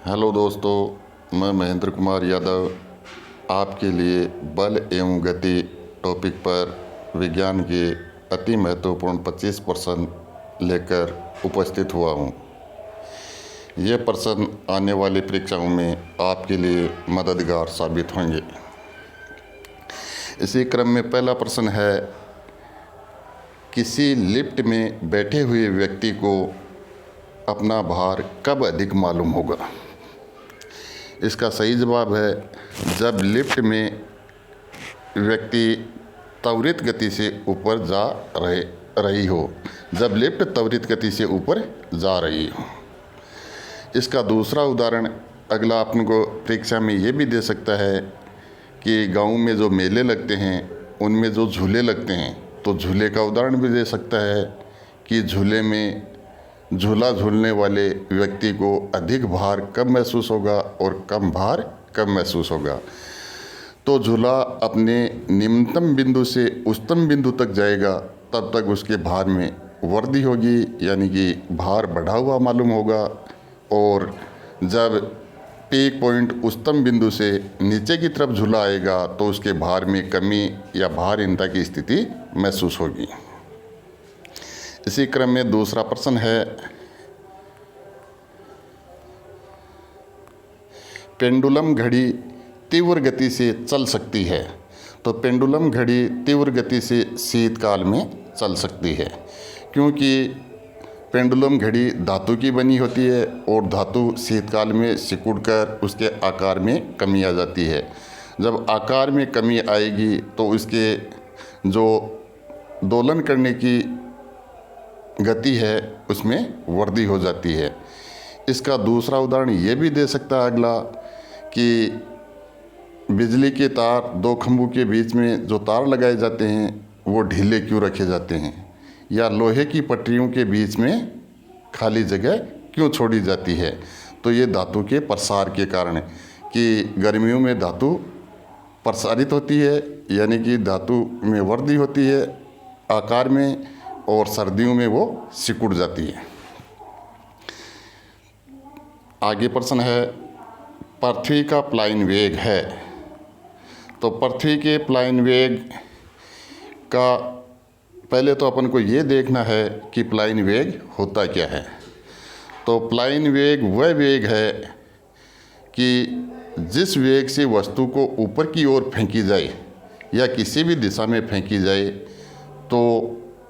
Hello दोस्तों, मैं महेंद्र कुमार यादव आपके लिए बल एवं गति टॉपिक पर विज्ञान के अति महत्वपूर्ण 25 प्रश्न लेकर उपस्थित हुआ हूँ। ये प्रश्न आने वाली परीक्षाओं में आपके लिए मददगार साबित होंगे। इसी क्रम में पहला प्रश्न है, किसी लिफ्ट में बैठे हुए व्यक्ति को अपना भार कब अधिक मालूम होगा? इसका सही जवाब है, जब लिफ्ट में व्यक्ति त्वरित गति से ऊपर जा रही हो। जब लिफ्ट त्वरित गति से ऊपर जा रही हो। इसका दूसरा उदाहरण अगला अपन को परीक्षा में ये भी दे सकता है कि गांव में जो मेले लगते हैं उनमें जो झूले लगते हैं, तो झूले का उदाहरण भी दे सकता है कि झूले में झूला झूलने वाले व्यक्ति को अधिक भार कब महसूस होगा और कम भार कब महसूस होगा। तो झूला अपने निम्नतम बिंदु से उच्चतम बिंदु तक जाएगा, तब तक उसके भार में वृद्धि होगी, यानी कि भार बढ़ा हुआ मालूम होगा। और जब पीक पॉइंट उच्चतम बिंदु से नीचे की तरफ झूला आएगा तो उसके भार में कमी या भारहीनता की स्थिति महसूस होगी। इसी क्रम में दूसरा प्रश्न है, पेंडुलम घड़ी तीव्र गति से चल सकती है। तो पेंडुलम घड़ी तीव्र गति से शीतकाल में चल सकती है, क्योंकि पेंडुलम घड़ी धातु की बनी होती है और धातु शीतकाल में सिकुड़कर उसके आकार में कमी आ जाती है। जब आकार में कमी आएगी तो उसके जो दोलन करने की गति है उसमें वृद्धि हो जाती है। इसका दूसरा उदाहरण ये भी दे सकता है अगला कि बिजली के तार दो खंभों के बीच में जो तार लगाए जाते हैं वो ढीले क्यों रखे जाते हैं, या लोहे की पटरियों के बीच में खाली जगह क्यों छोड़ी जाती है। तो ये धातु के प्रसार के कारण, कि गर्मियों में धातु प्रसारित होती है, यानी कि धातु में वृद्धि होती है आकार में, और सर्दियों में वो सिकुड़ जाती है। आगे प्रश्न है, पृथ्वी का प्लायन वेग है। तो पृथ्वी के प्लायन वेग का पहले तो अपन को ये देखना है कि प्लायन वेग होता क्या है। तो प्लायन वेग वह वेग है कि जिस वेग से वस्तु को ऊपर की ओर फेंकी जाए या किसी भी दिशा में फेंकी जाए तो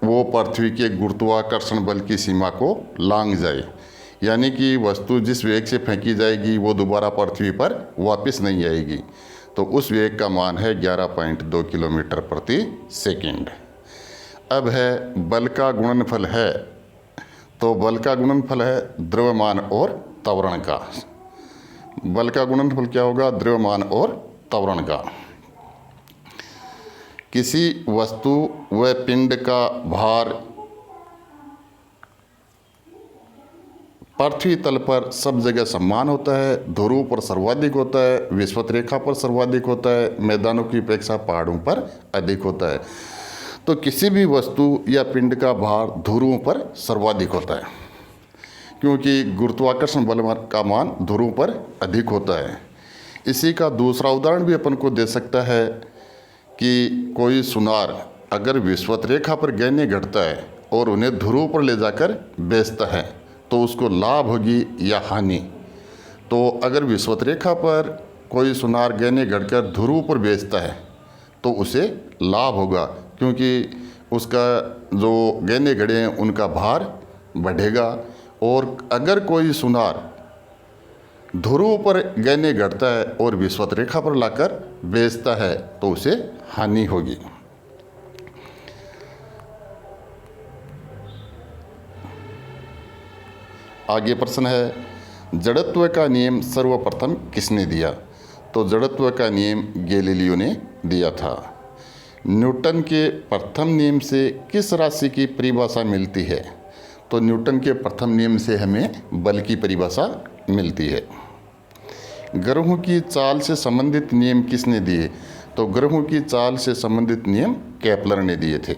वो पृथ्वी के गुरुत्वाकर्षण बल की सीमा को लांघ जाए, यानी कि वस्तु जिस वेग से फेंकी जाएगी वो दोबारा पृथ्वी पर वापस नहीं आएगी। तो उस वेग का मान है 11.2 किलोमीटर प्रति सेकंड। अब है बल का गुणनफल है। तो बल का गुणनफल है द्रव्यमान और त्वरण का। बल का गुणनफल क्या होगा? द्रव्यमान और त्वरण का। किसी वस्तु व पिंड का भार पृथ्वी तल पर सब जगह समान होता है। ध्रुव पर सर्वाधिक होता है, विषुवत रेखा पर सर्वाधिक होता है, मैदानों की अपेक्षा पहाड़ों पर अधिक होता है। तो किसी भी वस्तु या पिंड का भार ध्रुवों पर सर्वाधिक होता है, क्योंकि गुरुत्वाकर्षण बल का मान ध्रुवों पर अधिक होता है। इसी का दूसरा उदाहरण भी अपन को दे सकता है कि कोई सुनार अगर विषुवत रेखा पर गहने घटता है और उन्हें ध्रुव पर ले जाकर बेचता है तो उसको लाभ होगी या हानि। तो अगर विषुवत रेखा पर कोई सुनार गहने घटकर ध्रुव पर बेचता है तो उसे लाभ होगा, क्योंकि उसका जो गहने घड़े हैं उनका भार बढ़ेगा। और अगर कोई सुनार ध्रुव पर गहने घटता है और विषुवत रेखा पर लाकर बेचता है तो उसे हानि होगी। आगे प्रश्न है, जड़त्व का नियम सर्वप्रथम किसने दिया? तो जड़त्व का नियम गैलीलियो ने दिया था। न्यूटन के प्रथम नियम से किस राशि की परिभाषा मिलती है? तो न्यूटन के प्रथम नियम से हमें बल की परिभाषा मिलती है। ग्रहों की चाल से संबंधित नियम किसने दिए? तो ग्रहों की चाल से संबंधित नियम केपलर ने दिए थे।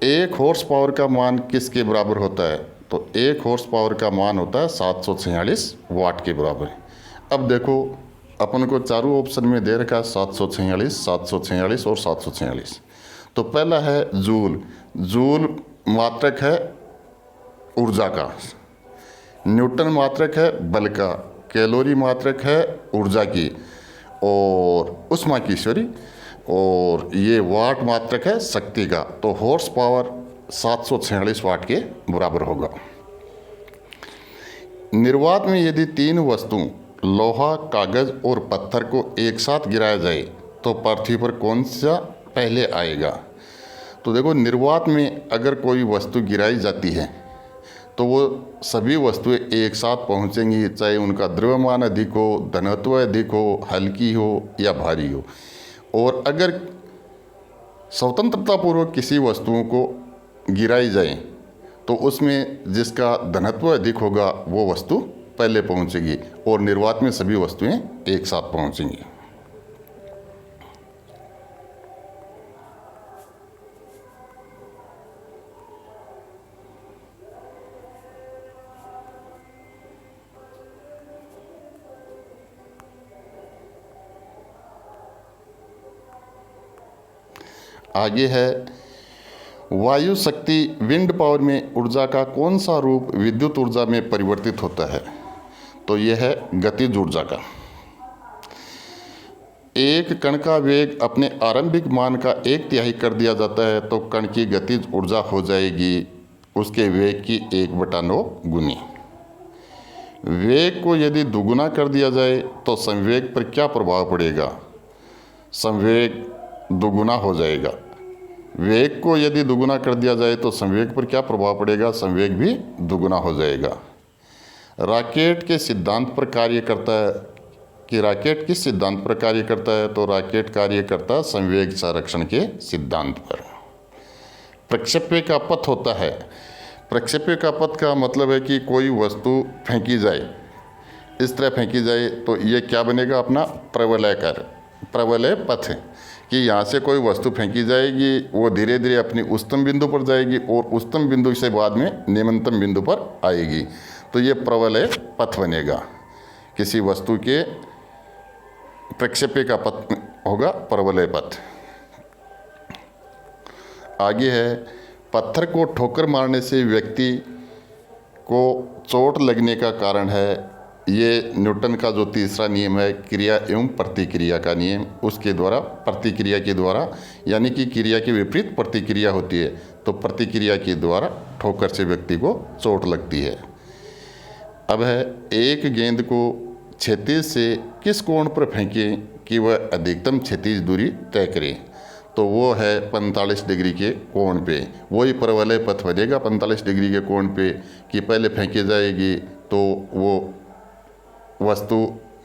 1 हॉर्स पावर का मान किसके बराबर होता है? तो 1 हॉर्स पावर का मान होता है 746 वाट के बराबर। अब देखो अपन को चारों ऑप्शन में दे रखा है 746, 746 और 746। तो पहला है जूल। जूल मात्रक है ऊर्जा का, न्यूटन मात्रक है बल का, कैलोरी मात्रक है ऊर्जा की और ऊष्मा की, सॉरी, और ये वाट मात्रक है शक्ति का। तो हॉर्स पावर 746 वाट के बराबर होगा। निर्वात में यदि 3 वस्तु लोहा, कागज और पत्थर को एक साथ गिराया जाए तो पृथ्वी पर कौन सा पहले आएगा? तो देखो, निर्वात में अगर कोई वस्तु गिराई जाती है तो वो सभी वस्तुएं एक साथ पहुंचेंगी, चाहे उनका द्रव्यमान अधिक हो, घनत्व अधिक हो, हल्की हो या भारी हो। और अगर स्वतंत्रतापूर्वक किसी वस्तुओं को गिराई जाए तो उसमें जिसका घनत्व अधिक होगा वो वस्तु पहले पहुंचेगी और निर्वात में सभी वस्तुएं एक साथ पहुंचेंगी। आगे है वायु शक्ति विंड पावर में ऊर्जा का कौन सा रूप विद्युत ऊर्जा में परिवर्तित होता है? तो यह है गतिज ऊर्जा का। एक कण का वेग अपने आरंभिक मान का 1/3 कर दिया जाता है तो कण की गतिज ऊर्जा हो जाएगी उसके वेग की 1/9 गुनी। वेग को यदि दुगुना कर दिया जाए तो संवेग पर क्या प्रभाव पड़ेगा? संवेग दुगुना हो जाएगा। वेग को यदि दुगुना कर दिया जाए तो संवेग पर क्या प्रभाव पड़ेगा? संवेग भी दुगुना हो जाएगा। रॉकेट के सिद्धांत पर कार्य करता है कि रॉकेट किस सिद्धांत पर कार्य करता है? तो रॉकेट कार्य करता है संवेग संरक्षण के सिद्धांत पर। प्रक्षेप्य का पथ होता है। प्रक्षेप्य का पथ का मतलब है कि कोई वस्तु फेंकी जाए, इस तरह फेंकी जाए तो ये क्या बनेगा? अपना प्रवलय पथ, कि यहाँ से कोई वस्तु फेंकी जाएगी, वो धीरे धीरे अपनी उच्चतम बिंदु पर जाएगी और उच्चतम बिंदु से बाद में निम्नतम बिंदु पर आएगी। तो ये प्रवलय पथ बनेगा। किसी वस्तु के प्रक्षेप्य का पथ होगा प्रवलय पथ। आगे है पत्थर को ठोकर मारने से व्यक्ति को चोट लगने का कारण है, ये न्यूटन का जो तीसरा नियम है क्रिया एवं प्रतिक्रिया का नियम, उसके द्वारा प्रतिक्रिया के द्वारा, यानी कि क्रिया के विपरीत प्रतिक्रिया होती है तो प्रतिक्रिया के द्वारा ठोकर से व्यक्ति को चोट लगती है। अब है एक गेंद को क्षैतिज से किस कोण पर फेंकें कि वह अधिकतम क्षैतिज दूरी तय करे? तो वो है 45 डिग्री के कोण पे। वही प्रवलय पथ बनेगा 45 डिग्री के कोण पे कि पहले फेंकी जाएगी तो वो वस्तु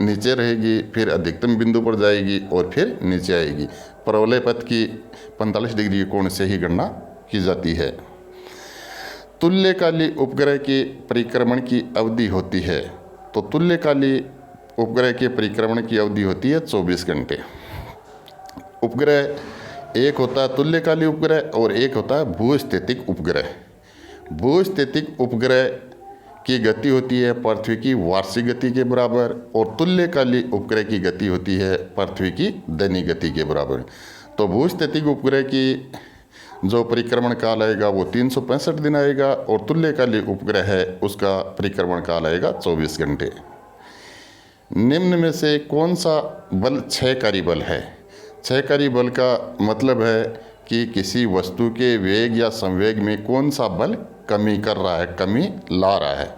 नीचे रहेगी, फिर अधिकतम बिंदु पर जाएगी और फिर नीचे आएगी। प्रवलय पथ की 45 डिग्री के कोण से ही गणना की जाती है। तुल्यकाली उपग्रह के परिक्रमण की अवधि होती है। तो तुल्यकाली उपग्रह के परिक्रमण की अवधि होती है 24 घंटे। उपग्रह एक होता है तुल्यकाली उपग्रह और एक होता है भूस्थितिक उपग्रह। भूस्थितिक उपग्रह की गति होती है पृथ्वी की वार्षिक गति के बराबर और तुल्यकाली उपग्रह की गति होती है पृथ्वी की दैनिक गति के बराबर। तो भूस्थितिक उपग्रह की जो परिक्रमण काल आएगा वो 365 दिन आएगा और तुल्यकाली उपग्रह है उसका परिक्रमण काल आएगा 24 घंटे। निम्न में से कौन सा बल क्षयकारी बल है? क्षयकारी बल का मतलब है कि किसी वस्तु के वेग या संवेग में कौन सा बल कमी कर रहा है, कमी ला रहा है।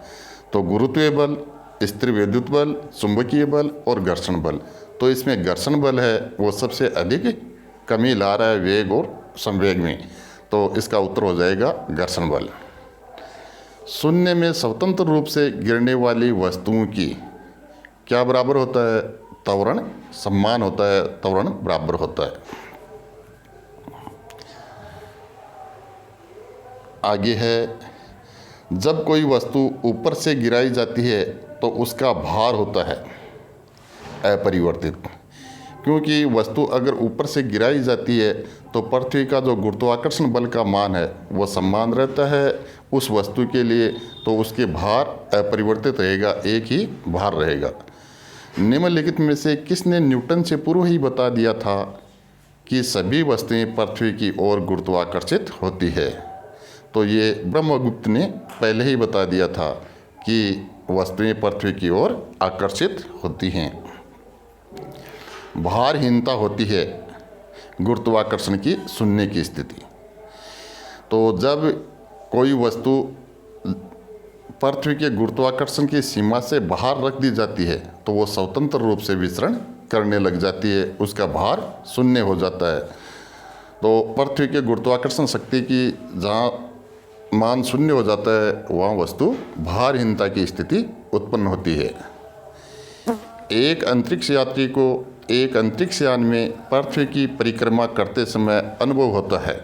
तो गुरुत्वीय बल, स्थिर विद्युत बल, चुंबकीय बल और घर्षण बल। तो इसमें घर्षण बल है वो सबसे अधिक कमी ला रहा है वेग और संवेग में, तो इसका उत्तर हो जाएगा घर्षण बल। शून्य में स्वतंत्र रूप से गिरने वाली वस्तुओं की क्या बराबर होता है? त्वरण समान होता है, त्वरण बराबर होता है। आगे है जब कोई वस्तु ऊपर से गिराई जाती है तो उसका भार होता है अपरिवर्तित। क्योंकि वस्तु अगर ऊपर से गिराई जाती है तो पृथ्वी का जो गुरुत्वाकर्षण बल का मान है वो समान रहता है उस वस्तु के लिए, तो उसके भार अपरिवर्तित रहेगा, एक ही भार रहेगा। निम्नलिखित में से किसने न्यूटन से पूर्व ही बता दिया था कि सभी वस्तुएं पृथ्वी की ओर गुरुत्वाकर्षित होती है? तो ये ब्रह्मगुप्त ने पहले ही बता दिया था कि वस्तुएं पृथ्वी की ओर आकर्षित होती हैं। भारहीनता होती है गुरुत्वाकर्षण की शून्य की स्थिति। तो जब कोई वस्तु पृथ्वी के गुरुत्वाकर्षण की सीमा से बाहर रख दी जाती है तो वो स्वतंत्र रूप से विचरण करने लग जाती है, उसका भार शून्य हो जाता है। तो पृथ्वी के गुरुत्वाकर्षण शक्ति की जहाँ मान शून्य हो जाता है वहाँ वस्तु भारहीनता की स्थिति उत्पन्न होती है। एक अंतरिक्ष यात्री को एक अंतरिक्ष यान में पृथ्वी की परिक्रमा करते समय अनुभव होता है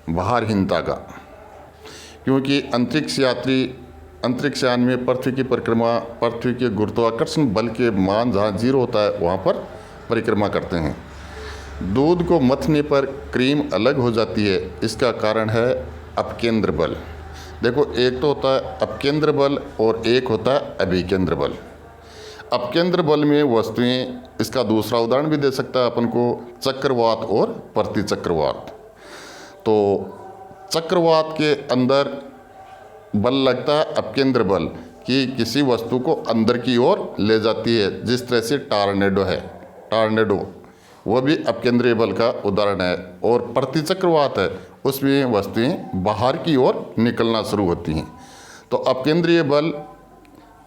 भारहीनता का, क्योंकि अंतरिक्ष यात्री अंतरिक्ष यान में पृथ्वी की परिक्रमा पृथ्वी के गुरुत्वाकर्षण बल के मान जहाँ 0 होता है वहाँ पर परिक्रमा करते हैं। दूध को मथने पर क्रीम अलग हो जाती है, इसका कारण है अपकेंद्र बल। देखो, एक तो होता है अपकेंद्र बल और एक होता है अभिकेंद्र बल। अपकेंद्र बल में वस्तुएं, इसका दूसरा उदाहरण भी दे सकता है अपन को, चक्रवात और प्रतिचक्रवात। तो चक्रवात के अंदर बल लगता है अपकेंद्र बल कि किसी वस्तु को अंदर की ओर ले जाती है, जिस तरह से टॉर्नेडो है, टॉर्नेडो वो भी अपकेंद्रीय बल का उदाहरण है। और प्रतिचक्रवात है, उसमें वस्तुएं बाहर की ओर निकलना शुरू होती हैं। तो अपकेंद्रीय बल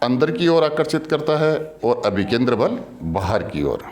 अंदर की ओर आकर्षित करता है और अभिकेंद्र बल बाहर की ओर।